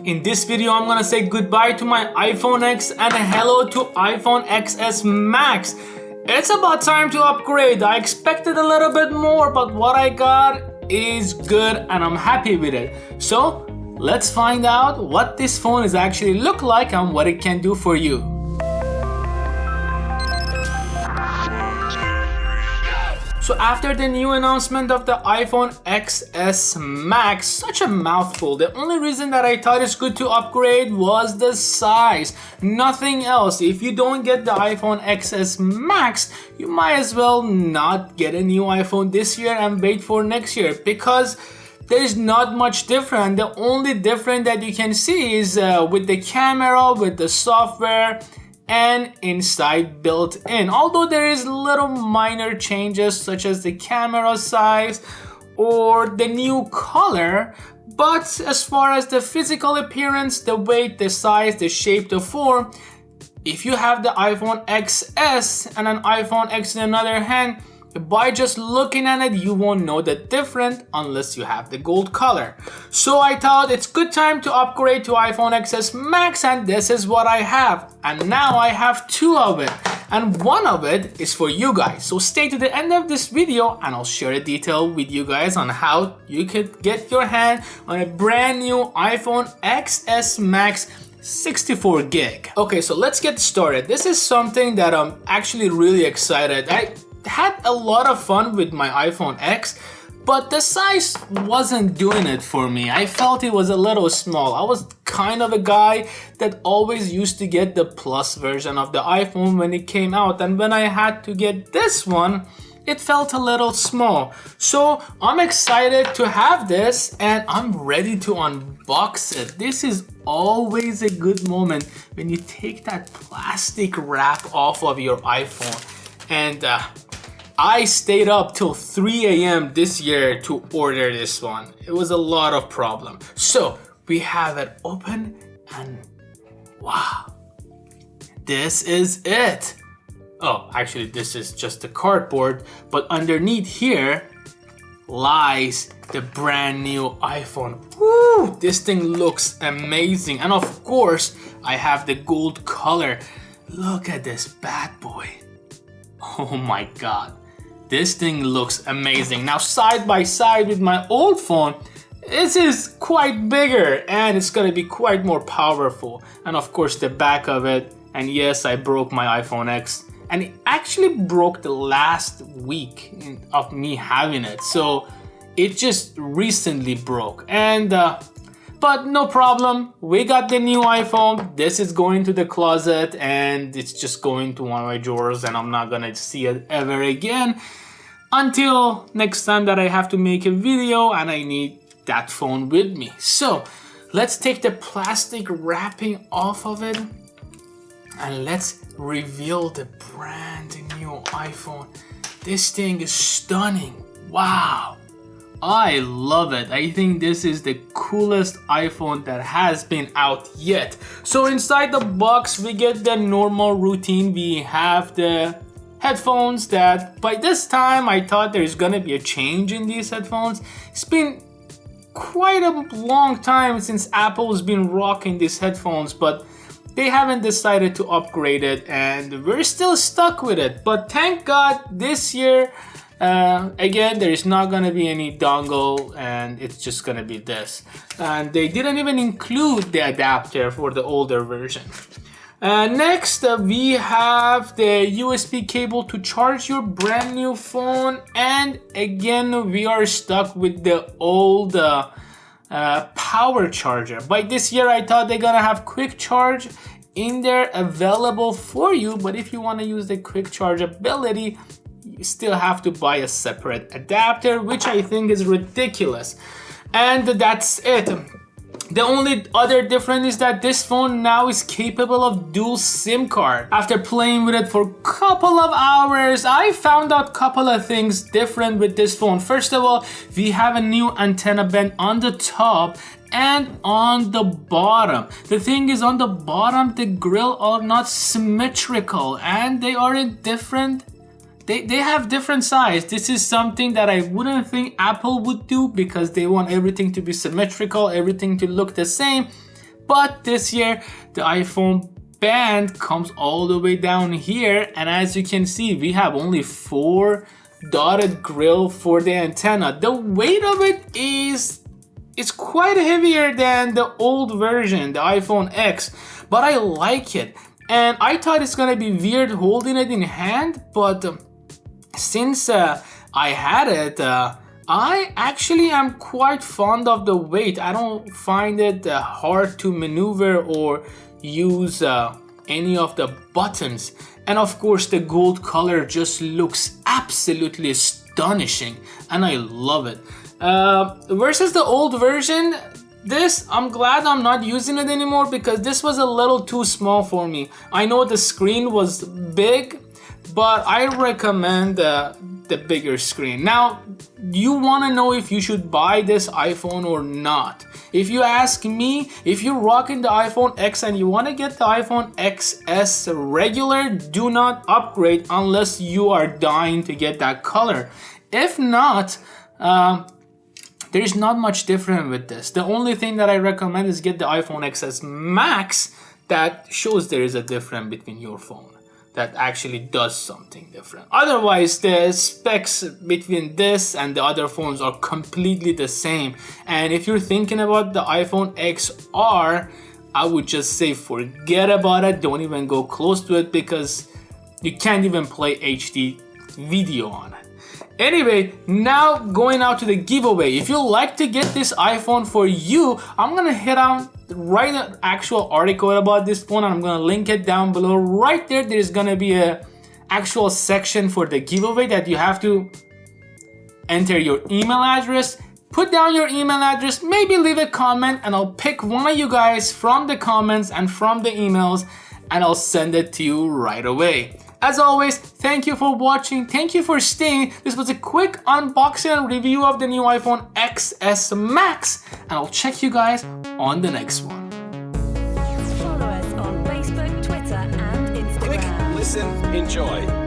In this video, I'm gonna say goodbye to my iPhone X and hello to iPhone XS Max. It's about time to upgrade. I expected a little bit more, but what I got is good and I'm happy with it. So let's find out what this phone is actually look like and what it can do for you. So after the new announcement of the iPhone XS Max, such a mouthful, the only reason that I thought it's good to upgrade was the size, nothing else. If you don't get the iPhone XS Max, you might as well not get a new iPhone this year and wait for next year, because there's not much different. The only difference that you can see is with the camera, with the software, and inside built in. Although there is little minor changes such as the camera size or the new color, but as far as the physical appearance, the weight, the size, the shape, the form, if you have the iPhone XS and an iPhone X in another hand, by just looking at it, you won't know the difference unless you have the gold color. So I thought it's good time to upgrade to iPhone XS Max, and this is what I have. And now I have two of it, and one of it is for you guys. So stay to the end of this video and I'll share a detail with you guys on how you could get your hand on a brand new iPhone XS Max 64 gig. Okay, so let's get started. This is something that I'm actually really excited. I had a lot of fun with my iPhone X, but the size wasn't doing it for me. I felt it was a little small. I was kind of a guy that always used to get the Plus version of the iPhone when it came out, and when I had to get this one, it felt a little small. So I'm excited to have this and I'm ready to unbox it. This is always a good moment when you take that plastic wrap off of your iPhone. And I stayed up till 3 a.m. this year to order this one. It was a lot of problem. So we have it open and wow, this is it. Oh, actually this is just the cardboard, but underneath here lies the brand new iPhone. Woo, this thing looks amazing. And of course, I have the gold color. Look at this bad boy. Oh my God. This thing looks amazing. Now side by side with my old phone, this is quite bigger and it's gonna be quite more powerful. And of course the back of it, and yes, I broke my iPhone X, and it actually broke the last week of me having it. So it just recently broke, and but no problem, we got the new iPhone. This is going to the closet and it's just going to one of my drawers, and I'm not gonna see it ever again until next time that I have to make a video and I need that phone with me. So let's take the plastic wrapping off of it and let's reveal the brand new iPhone. This thing is stunning. Wow. I love it. I think this is the coolest iPhone that has been out yet. So inside the box, we get the normal routine. We have the headphones that by this time I thought there's gonna be a change in these headphones. It's been quite a long time since Apple's been rocking these headphones, but they haven't decided to upgrade it and we're still stuck with it. But thank God this year, again, there is not gonna be any dongle and it's just gonna be this. And they didn't even include the adapter for the older version. Next, we have the USB cable to charge your brand new phone. And again, we are stuck with the old power charger. By this year, I thought they're gonna have quick charge in there available for you. But if you wanna use the quick charge ability, you still have to buy a separate adapter, which I think is ridiculous. And that's it. The only other difference is that this phone now is capable of dual SIM card. After playing with it for a couple of hours, I found out a couple of things different with this phone. First of all, we have a new antenna band on the top and on the bottom. The thing is, on the bottom, the grill are not symmetrical and they are in different They have different size. This is something that I wouldn't think Apple would do because they want everything to be symmetrical, everything to look the same. But this year, the iPhone band comes all the way down here, and as you can see, we have only 4 dotted grill for the antenna. The weight of it is quite heavier than the old version, the iPhone X, but I like it. And I thought it's gonna be weird holding it in hand, but since I had it, I actually am quite fond of the weight. I don't find it hard to maneuver or use any of the buttons. And of course, the gold color just looks absolutely astonishing, and I love it. Versus the old version, I'm glad I'm not using it anymore because this was a little too small for me. I know the screen was big, but I recommend the bigger screen. Now, you want to know if you should buy this iPhone or not. If you ask me, if you're rocking the iPhone X and you want to get the iPhone XS regular, do not upgrade unless you are dying to get that color. If not, there is not much different with this. The only thing that I recommend is get the iPhone XS Max. That shows there is a difference between your phone, that actually does something different. Otherwise, the specs between this and the other phones are completely the same. And if you're thinking about the iPhone XR, I would just say forget about it. Don't even go close to it because you can't even play HD video on it. Anyway, now going out to the giveaway. If you like to get this iPhone for you, I'm gonna write an actual article about this phone, and I'm gonna link it down below. Right there's gonna be a actual section for the giveaway that you have to enter your email address. Put down your email address, maybe leave a comment, and I'll pick one of you guys from the comments and from the emails, and I'll send it to you right away. As always, thank you for watching, thank you for staying. This was a quick unboxing and review of the new iPhone XS Max, and I'll check you guys on the next one. Follow us on Facebook, Twitter, and Instagram. Click, listen, enjoy.